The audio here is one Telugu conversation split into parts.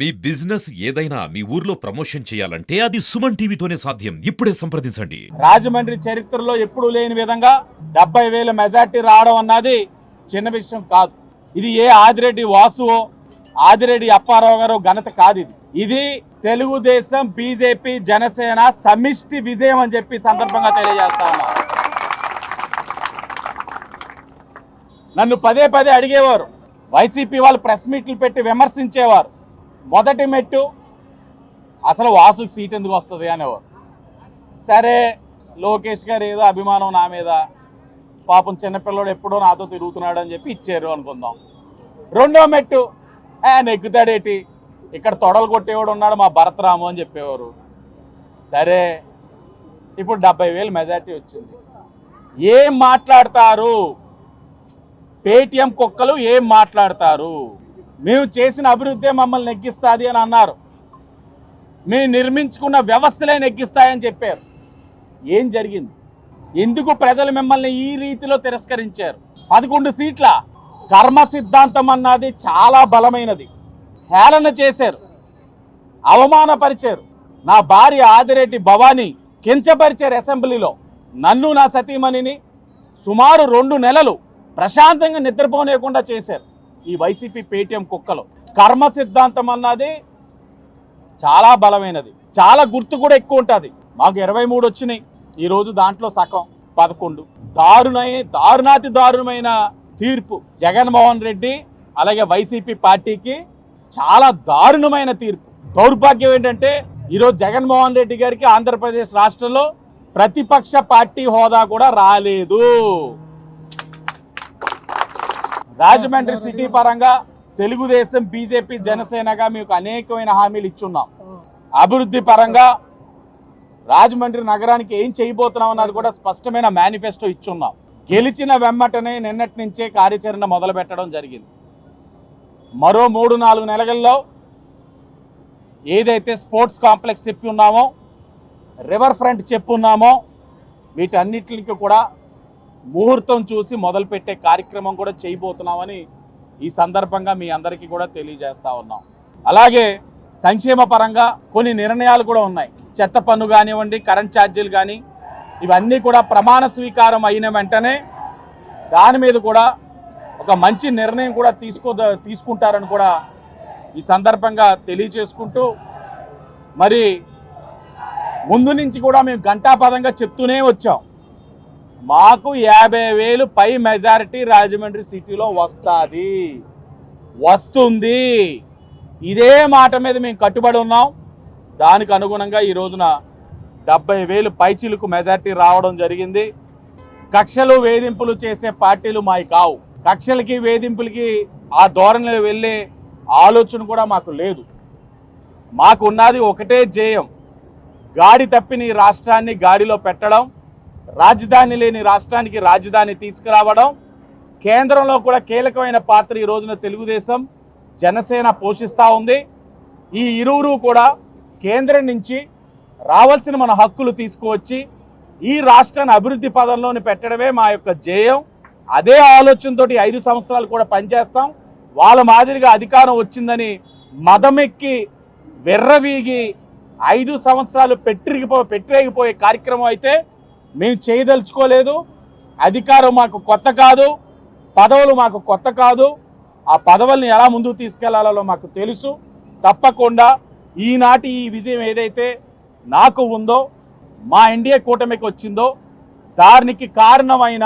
మీ బిజినెస్ ఏదైనా మీ ఊర్లో ప్రమోషన్ చేయాలంటే అది సుమన్ టీవీతోనే సాధ్యం. ఇప్పుడే సంప్రదించండి. రాజమండ్రి చరిత్రలో ఎప్పుడూ లేని విధంగా 70,000 మెజార్టీ రావడం అన్నది చిన్న విషయం కాదు. ఇది ఏ ఆదిరెడ్డి వాసువో ఆదిరెడ్డి అప్పారావు గారు ఘనత కాదు. ఇది తెలుగుదేశం, బీజేపీ, జనసేన సమిష్టి విజయం అని చెప్పి సందర్భంగా తెలియజేస్తా ఉన్నా. నన్ను పదే పదే అడిగేవారు, వైసీపీ వాళ్ళు ప్రెస్ మీట్లు పెట్టి విమర్శించేవారు. మొదటి మెట్టు అసలు వాసుకి సీట్ ఎందుకు వస్తుంది అనేవారు. సరే, లోకేష్ గారు ఏదో అభిమానం నా మీద, పాపం చిన్నపిల్లడు ఎప్పుడో నాతో తిరుగుతున్నాడు అని చెప్పి ఇచ్చారు అనుకుందాం. రెండో మెట్టు నెగ్గుతాడేటి, ఇక్కడ తొడలు కొట్టేవాడు ఉన్నాడు మా భరతరాము అని చెప్పేవారు. సరే, ఇప్పుడు 70,000 మెజార్టీ వచ్చింది. ఏం మాట్లాడతారు పేటీఎం కుక్కలు, ఏం మాట్లాడతారు? మేము చేసిన అభివృద్ధి మమ్మల్ని నెగ్గిస్తుంది అని అన్నారు. మేము నిర్మించుకున్న వ్యవస్థలే నెగ్గిస్తాయని చెప్పారు. ఏం జరిగింది? ఎందుకు ప్రజలు మిమ్మల్ని ఈ రీతిలో తిరస్కరించారు? 11 సీట్ల కర్మ సిద్ధాంతం అన్నది చాలా బలమైనది. హేళన చేశారు, అవమానపరిచారు. నా భార్య ఆదిరెడ్డి భవానీ కించపరిచారు అసెంబ్లీలో. నన్ను, నా సతీమణిని సుమారు 2 నెలలు ప్రశాంతంగా నిద్రపోనేకుండా చేశారు ఈ వైసీపీ పేటీఎం కుక్కలు. కర్మ సిద్ధాంతం అన్నది చాలా బలమైనది, చాలా గుర్తు కూడా ఎక్కువ ఉంటుంది. మాకు 23 వచ్చినాయి, ఈరోజు దాంట్లో సగం 11. దారుణాతి దారుణమైన తీర్పు జగన్మోహన్ రెడ్డి అలాగే వైసీపీ పార్టీకి చాలా దారుణమైన తీర్పు. దౌర్భాగ్యం ఏంటంటే ఈరోజు జగన్మోహన్ రెడ్డి గారికి ఆంధ్రప్రదేశ్ రాష్ట్రంలో ప్రతిపక్ష పార్టీ హోదా కూడా రాలేదు. రాజమండ్రి సిటీ పరంగా తెలుగుదేశం, బీజేపీ, జనసేనగా మీకు అనేకమైన హామీలు ఇచ్చున్నాం. అభివృద్ధి పరంగా రాజమండ్రి నగరానికి ఏం చేయబోతున్నాం అన్నది కూడా స్పష్టమైన మేనిఫెస్టో ఇచ్చున్నాం. గెలిచిన వెమ్మటనే నిన్నటి నుంచే కార్యాచరణ మొదలు పెట్టడం జరిగింది. మరో 3-4 నెలల్లో ఏదైతే స్పోర్ట్స్ కాంప్లెక్స్ చెప్పి ఉన్నామో, రివర్ ఫ్రంట్ చెప్పున్నామో, వీటన్నిటికి కూడా ముహూర్తం చూసి మొదలుపెట్టే కార్యక్రమం కూడా చేయబోతున్నామని ఈ సందర్భంగా మీ అందరికీ కూడా తెలియజేస్తా ఉన్నాం. అలాగే సంక్షేమ పరంగా కొన్ని నిర్ణయాలు కూడా ఉన్నాయి. చెత్త పన్ను కానివ్వండి, కరెంట్ ఛార్జీలు కానీ, ఇవన్నీ కూడా ప్రమాణ స్వీకారం అయిన వెంటనే దాని మీద కూడా ఒక మంచి నిర్ణయం కూడా తీసుకుంటారని కూడా ఈ సందర్భంగా తెలియజేసుకుంటూ, మరి ముందు నుంచి కూడా మేము ఘంటాపదంగా చెప్తూనే వచ్చాం, మాకు 50,000 పై మెజారిటీ రాజమండ్రి సిటీలో వస్తుంది. ఇదే మాట మీద మేము కట్టుబడి ఉన్నాం. దానికి అనుగుణంగా ఈ రోజున 70,000 పైచిలకు మెజారిటీ రావడం జరిగింది. కక్షలు వేధింపులు చేసే పార్టీలు మావి కావు. కక్షలకి వేధింపులకి ఆ ధోరణిలో వెళ్ళే ఆలోచన కూడా మాకు లేదు. మాకు ఉన్నది ఒకటే ధ్యేయం, గాడి తప్పిన ఈ రాష్ట్రాన్ని గాడిలో పెట్టడం, రాజధాని లేని రాష్ట్రానికి రాజధాని తీసుకురావడం. కేంద్రంలో కూడా కీలకమైన పాత్ర ఈ రోజున తెలుగుదేశం, జనసేన పోషిస్తూ ఉంది. ఈ ఇరువురు కూడా కేంద్రం నుంచి రావాల్సిన మన హక్కులు తీసుకువచ్చి ఈ రాష్ట్రాన్ని అభివృద్ధి పదంలోని పెట్టడమే మా యొక్క ధ్యేయం. అదే ఆలోచనతో 5 సంవత్సరాలు కూడా పనిచేస్తాం. వాళ్ళ మాదిరిగా అధికారం వచ్చిందని మదమెక్కి వెర్రవీగి 5 సంవత్సరాలు పెట్టిరేగిపోయే కార్యక్రమం అయితే మేము చేయదలుచుకోలేదు. అధికారం మాకు కొత్త కాదు, పదవులు మాకు కొత్త కాదు. ఆ పదవుల్ని ఎలా ముందుకు తీసుకెళ్లాలో మాకు తెలుసు. తప్పకుండా ఈనాటి ఈ విజయం ఏదైతే నాకు ఉందో, మా ఎన్డీఏ కూటమికి వచ్చిందో, దానికి కారణమైన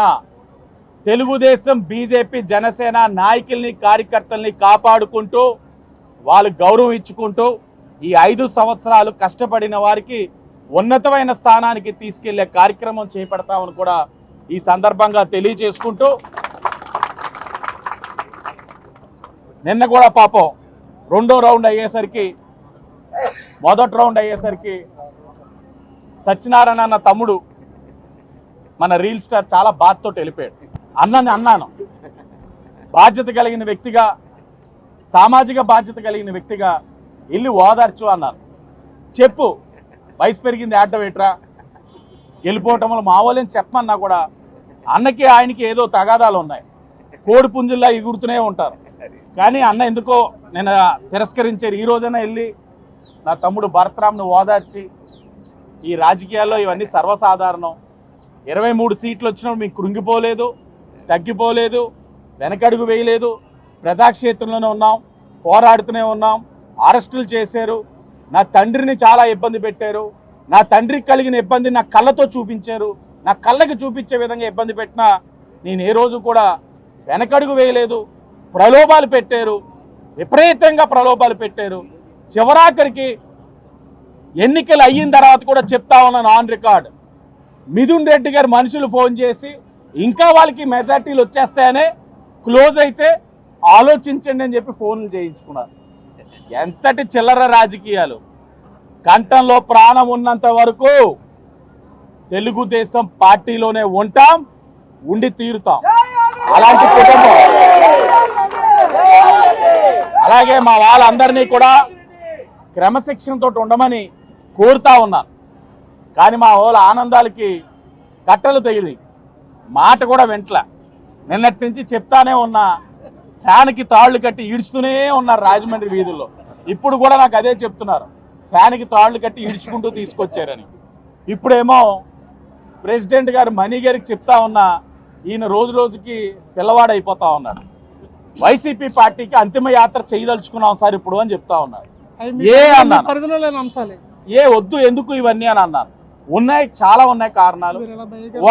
తెలుగుదేశం, బీజేపీ, జనసేన నాయకుల్ని, కార్యకర్తల్ని కాపాడుకుంటూ, వాళ్ళు గౌరవం ఇచ్చుకుంటూ, ఈ 5 సంవత్సరాలు కష్టపడిన వారికి ఉన్నతమైన స్థానానికి తీసుకెళ్లే కార్యక్రమం చేపడతామని కూడా ఈ సందర్భంగా తెలియజేసుకుంటూ, నిన్న కూడా పాపం రెండో రౌండ్ అయ్యేసరికి, మొదటి రౌండ్ అయ్యేసరికి సత్యనారాయణ అన్న తమ్ముడు మన రీల్ స్టార్ చాలా బాధతో వెళ్ళిపోయాడు. అన్నాను, బాధ్యత కలిగిన వ్యక్తిగా, సామాజిక బాధ్యత కలిగిన వ్యక్తిగా వెళ్ళి ఓదార్చు అన్నాను. చెప్పు, వయసు పెరిగింది ఆడటం ఏట్రా, గెలిపోవటంలో మా వాళ్ళని చెప్పమన్నా కూడా అన్నకి ఆయనకి ఏదో తగాదాలు ఉన్నాయి. కోడి పుంజుల్లా ఎగురుతూనే ఉంటారు. కానీ అన్న ఎందుకో నేను తిరస్కరించారు. ఈ రోజైనా వెళ్ళి నా తమ్ముడు భరత్రామ్ను ఓదార్చి ఈ రాజకీయాల్లో ఇవన్నీ సర్వసాధారణం, 23 సీట్లు వచ్చినప్పుడు మీకు కృంగిపోలేదు, తగ్గిపోలేదు, వెనకడుగు వేయలేదు, ప్రజాక్షేత్రంలోనే ఉన్నాం, పోరాడుతూనే ఉన్నాం, అరెస్టులు చేశారు, నా తండ్రిని చాలా ఇబ్బంది పెట్టారు, నా తండ్రికి కలిగిన ఇబ్బంది నా కళ్ళతో చూపించారు, నా కళ్ళకి చూపించే విధంగా ఇబ్బంది పెట్టినా నేను ఏ రోజు కూడా వెనకడుగు వేయలేదు. ప్రలోభాలు పెట్టారు, విపరీతంగా ప్రలోభాలు పెట్టారు. చివరాఖరికి ఎన్నికలు అయిన తర్వాత కూడా చెప్తా ఉన్నాను ఆన్ రికార్డ్, మిథున్ రెడ్డి గారు మనుషులు ఫోన్ చేసి ఇంకా వాళ్ళకి మెజార్టీలు వచ్చేస్తాయనే, క్లోజ్ అయితే ఆలోచించండి అని చెప్పి ఫోన్లు చేయించుకున్నారు. ఎంతటి చిల్లర రాజకీయాలు! కంఠంలో ప్రాణం ఉన్నంత వరకు తెలుగుదేశం పార్టీలోనే ఉంటాం, ఉండి తీరుతాం. అలాంటి కుటుంబం. అలాగే మా వాళ్ళందరినీ కూడా క్రమశిక్షణతో ఉండమని కోరుతా ఉన్నాను. కానీ మా వాళ్ళ ఆనందాలకి కట్టలు తెగిలి మాట కూడా వెంట్ల. నిన్నటి నుంచి చెప్తానే ఉన్నా, ఫ్యాన్కి తాళ్లు కట్టి ఈడ్చుతూనే ఉన్నారు రాజమండ్రి వీధుల్లో. ఇప్పుడు కూడా నాకు అదే చెప్తున్నారు, ఫ్యాన్కి తాళ్లు కట్టి ఈడ్చుకుంటూ తీసుకొచ్చారని. ఇప్పుడేమో ప్రెసిడెంట్ గారు మనీ గారికి చెప్తా ఉన్నా, ఈయన రోజు రోజుకి పిల్లవాడైపోతా ఉన్నాడు. వైసీపీ పార్టీకి అంతిమ యాత్ర చేయదలుచుకున్నాం సార్ ఇప్పుడు అని చెప్తా ఉన్నారు. ఏ వద్దు, ఎందుకు ఇవన్నీ అని అన్నాను. ఉన్నాయి, చాలా ఉన్నాయి కారణాలు.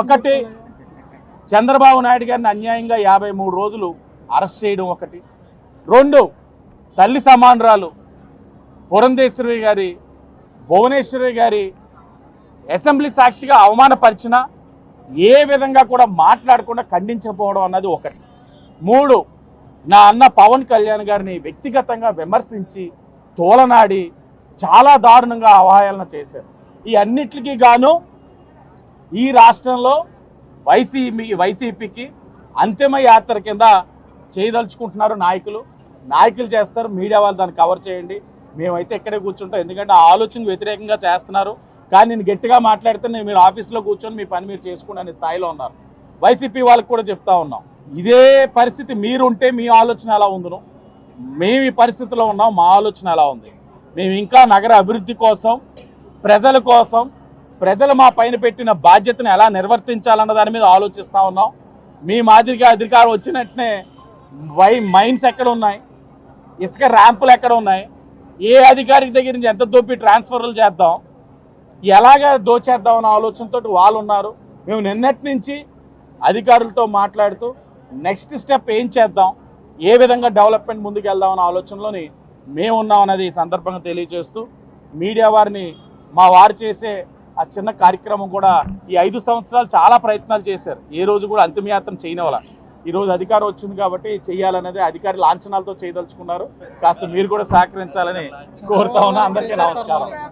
ఒకటి, చంద్రబాబు నాయుడు గారిని అన్యాయంగా 53 రోజులు అరెస్ట్ చేయడం ఒకటి. 2, తల్లి సమానరాలు పురంధేశ్వరి గారి, భువనేశ్వరి గారి అసెంబ్లీ సాక్షిగా అవమానపరిచిన ఏ విధంగా కూడా మాట్లాడకుండా ఖండించకపోవడం అన్నది ఒకటి. 3, నా అన్న పవన్ కళ్యాణ్ గారిని వ్యక్తిగతంగా విమర్శించి తోలనాడి చాలా దారుణంగా అవహేళన చేశారు. ఈ అన్నిటికీ గాను ఈ రాష్ట్రంలో వైసీపీకి అంతిమ యాత్ర కింద చేయదలుచుకుంటున్నారు నాయకులు చేస్తారు. మీడియా వాళ్ళు దాన్ని కవర్ చేయండి, మేమైతే ఇక్కడే కూర్చుంటాం. ఎందుకంటే ఆ ఆలోచనకు వ్యతిరేకంగా చేస్తున్నారు. కానీ నేను గట్టిగా మాట్లాడితే మీరు ఆఫీస్లో కూర్చొని మీ పని మీరు చేసుకోండి అనే స్థాయిలో ఉన్నారు. వైసీపీ వాళ్ళకి కూడా చెప్తా ఉన్నాం, ఇదే పరిస్థితి మీరుంటే మీ ఆలోచన ఎలా ఉందను, మేము ఈ పరిస్థితిలో ఉన్నాం, మా ఆలోచన ఎలా ఉంది. మేము ఇంకా నగర అభివృద్ధి కోసం, ప్రజల కోసం, ప్రజలు మా పైన పెట్టిన బాధ్యతను ఎలా నిర్వర్తించాలన్న దాని మీద ఆలోచిస్తూ ఉన్నాం. మీ మాదిరిగా అధికారం వచ్చినట్టునే మైన్స్ ఎక్కడ ఉన్నాయి, ఇసుక ర్యాంపులు ఎక్కడ ఉన్నాయి, ఏ అధికారికి దగ్గర నుంచి ఎంత దోపి ట్రాన్స్ఫర్లు చేద్దాం, ఎలాగ దోచేద్దామన్న ఆలోచనతో వాళ్ళు ఉన్నారు. మేము నిన్నటి నుంచి అధికారులతో మాట్లాడుతూ నెక్స్ట్ స్టెప్ ఏం చేద్దాం, ఏ విధంగా డెవలప్మెంట్ ముందుకు వెళ్దామన్న ఆలోచనలోని మేము ఉన్నాం అనేది ఈ సందర్భంగా తెలియజేస్తూ, మీడియా వారిని మా వారు చేసే ఆ చిన్న కార్యక్రమం కూడా ఈ 5 సంవత్సరాలు చాలా ప్రయత్నాలు చేశారు, ఏ రోజు కూడా అంతిమయాత్ర చేయని వాళ్ళ. ఈరోజు అధికారం వచ్చింది కాబట్టి చెయ్యాలనేది అధికారి లాంఛనాలతో చేయదలుచుకున్నారు. కాస్త మీరు కూడా సహకరించాలని కోరుతా ఉన్నా. అందరికీ నమస్కారం.